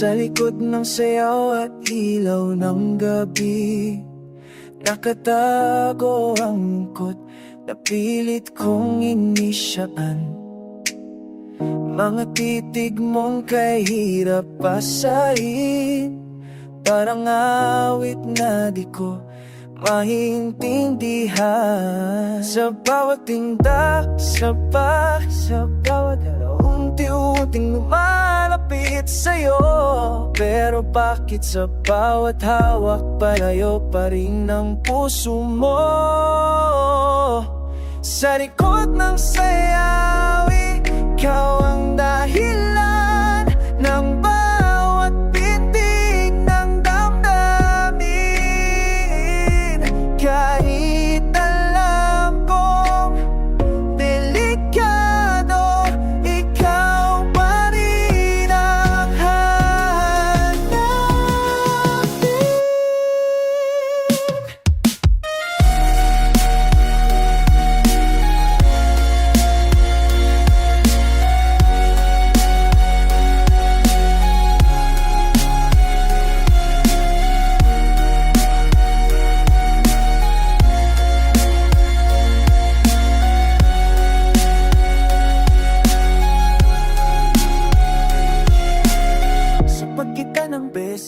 Sa likod ng sayaw at ilaw ng gabi, nakatago ang lungkot na pilit kong inisyaan. Mga titig mong kahirap pasahin, parang awit na di ko maintindihan. Sa bawat tindak, sa bawat unti-unting lumalapit sa'yo, pero bakit sa bawat hawak palayo pa rin ang puso mo? Sa likod ng sayaw, ikaw ang dahilan ng bawat pitig ng damdamin. Kahit alam kong delikado, ikaw pa rin ang hanapin.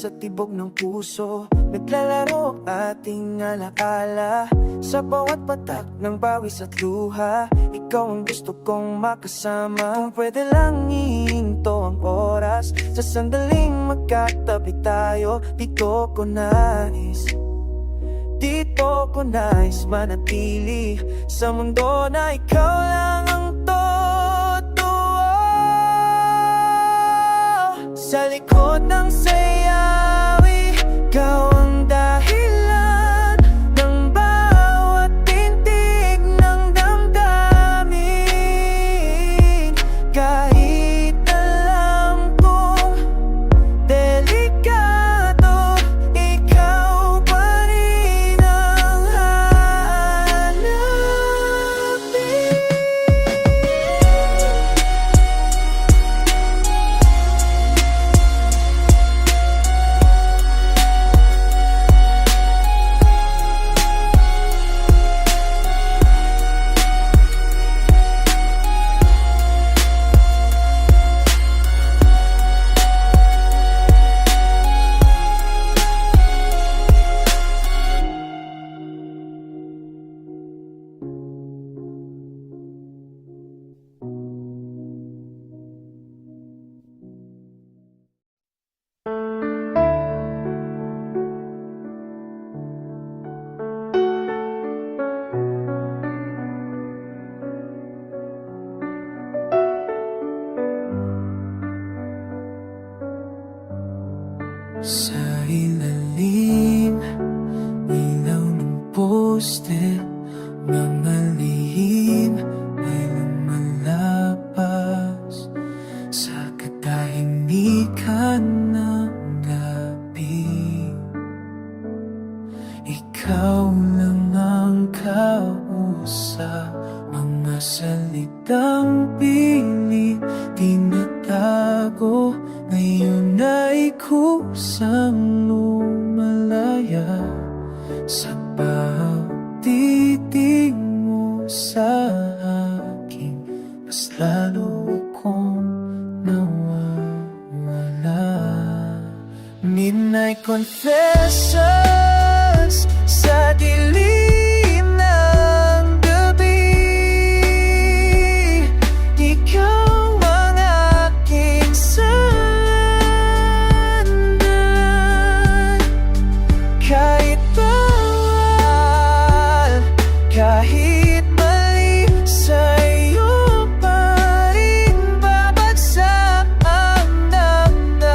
Sa tibok ng puso, naglalaro ating alaala. Sa bawat patak ng bawis at luha, ikaw ang gusto kong makasama. Kung pwede lang ihinto ang oras, sa sandaling magkatabi tayo. Dito ko nais manatili sa mundo na ikaw lang ang totoo. Sa likod ng sayaw, ikaw ang dahilan ng bawat tintig ng damdamin. Kahit alam kong delikado, ikaw pa rin ang hanapin. Sa ilalim, ilaw ng poste, mga lihim ay lumalapas sa katahimikan ng gabi. Ikaw lang ang kausap, mga salitang pilit tinatago, ngayon ay kusang lumalaya. Sa pagtitig mo sa akin, mas lalo kong nawawala. Midnight confessions sa dilim ng gabi, ikaw ang aking sandalan. Kahit bawal, kahit mali, sa'yo pa rin babagsak ang damdamin.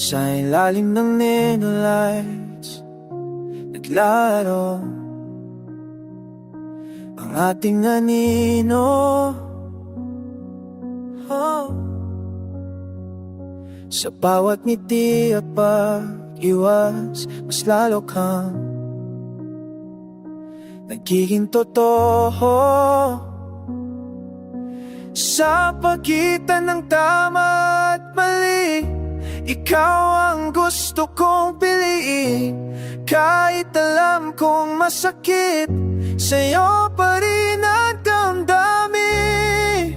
Sa ilalim ng neon lights naglaro ang ating anino. Sa bawat ngiti at pag-iwas, mas lalo kang nagiging totoo. Sa pagitan ng tama at mali, ikaw ang gusto kong piliin. Kahit alam kong masakit, sa'yo pa rin ang damdamin.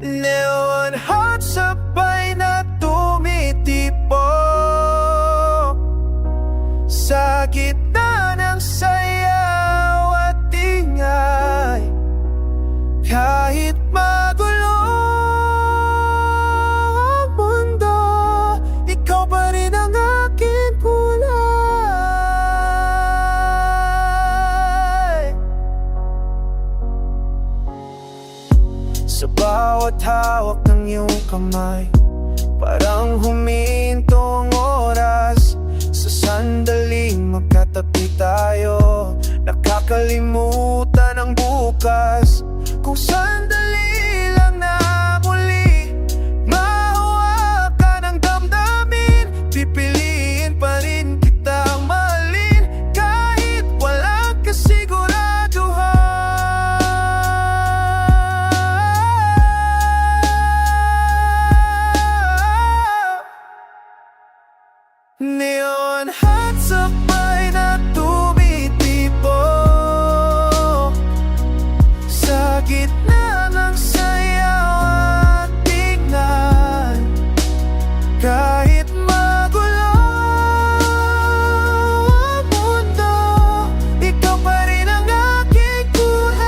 Neon heart sabay na tumitipo sa gitna ng sayaw at ingay. Kahit magulo ang mundo, ikaw pa rin ang aking kulay. Sa bawat hawak ng iyong kamay, parang huminto ang oras. Sa sandaling magkatabi tayo, nakakalimutan ang bukas. Kung sandali lang na muli mahawakan ang damdamin, pipiliin pa rin kitang mahalin kahit walang kasiguraduhan. Neon heart sabay na tumitipo sa gitna ng sayaw at tingnan. Kahit magulo ang mundo, ikaw pa rin ang aking kulay.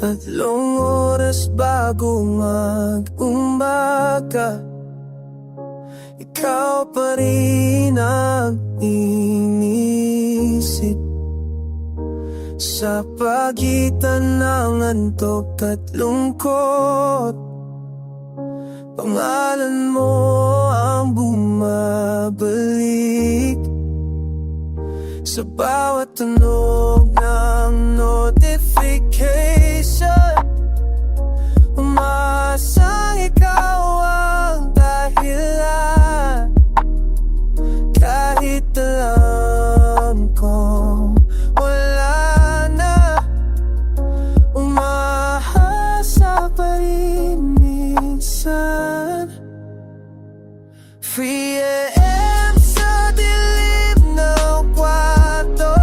Tatlong oras bago mag-umaga, ikaw pa rin ang inisip. Sa pagitan ng antok at lungkot, pangalan mo ang bumabalik. Sa bawat tunog ng notification, umaasang ikaw ang dahilan. Kahit alam kong wala na, umahasa pa rin minsan. 3 AM sa dilim ng kwarto,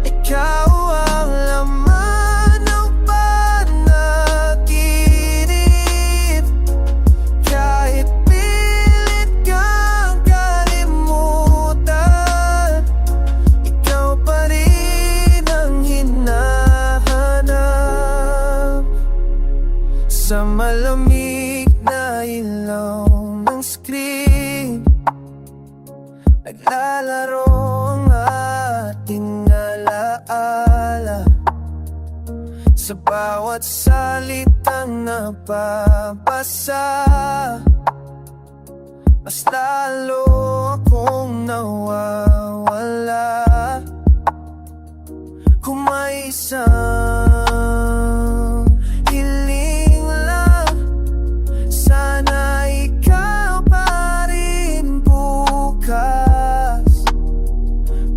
ikaw ang laman ng panaginip. Kahit pilit kang kalimutan, ikaw pa rin ang hinahanap. Sa malamig na ilaw ng screen, naglalaro ang ating alaala. Sa bawat salitang napapasa, mas lalo akong nawawala. Kung may isang hiling lang, sana ikaw pa rin bukas.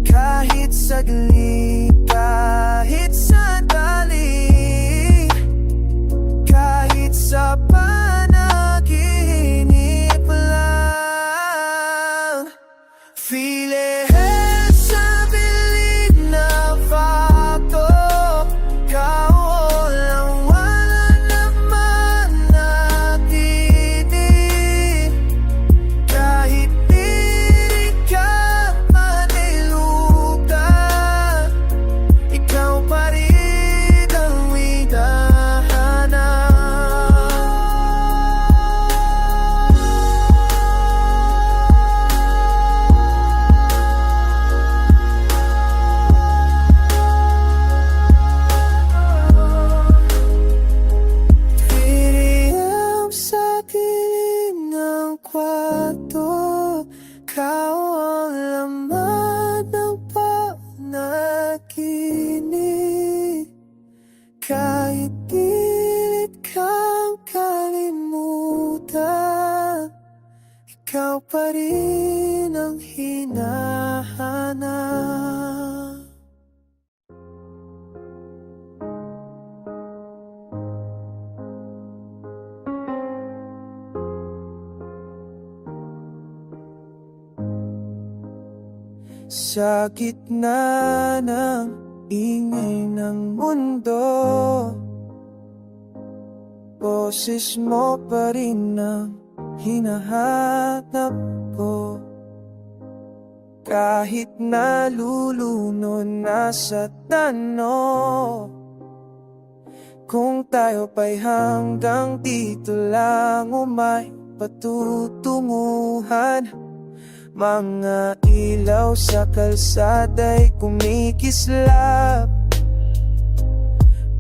Kahit saglit, kahit sandali, kahit sa panaginip lang. Feeling sa dilim na kwarto, ikaw lang wala naman Sa gitna ng ingay ng mundo, boses mo pa rin ang hinahanap ko. Kahit nalulunod na sa dano, kung tayo pa'y hanggang dito lang o may patutunguhan. Mga ilaw sa kalsada'y kumikislap,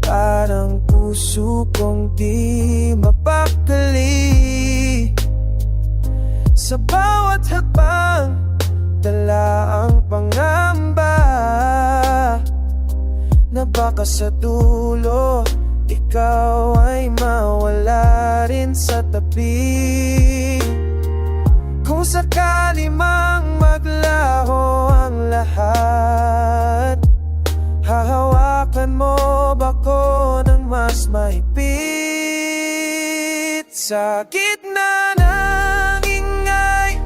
parang puso kong di mapakali. Sa bawat hakbang, dala ang pangamba na baka sa dulo ikaw ay mawala rin sa tabi. Kung sakali mang maglaho ang lahat, hahawakan mo ba ko ng mas mahigpit? Sa gitna ng ingay,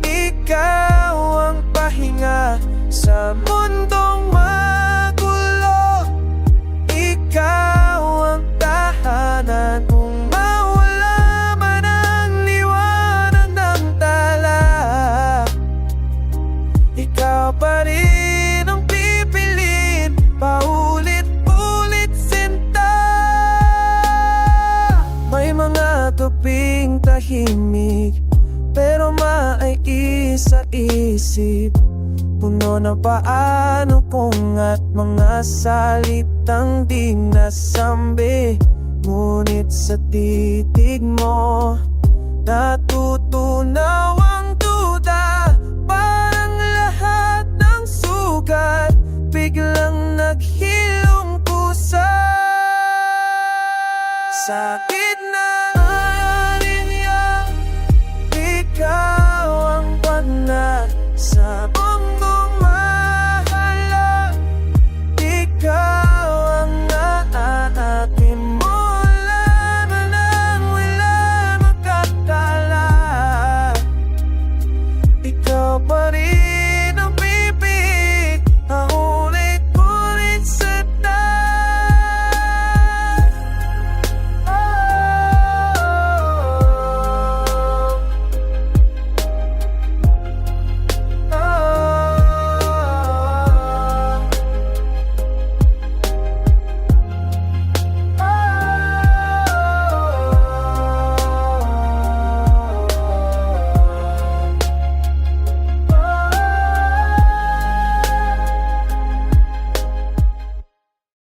ikaw ang pahinga sa mundong magulo. Ikaw ang tahanan kung mawala man ang liwanag ng tala. Ikaw pa rin ang pipiliin, paulit-ulit sinta. May mga tuping tahimik, pero maayos sa isip. Puno na paano kung at mga salitang di nasambi. Ngunit sa titig mo, natutunaw ang duda. Parang lahat ng sugat biglang naghilom pusa. Sa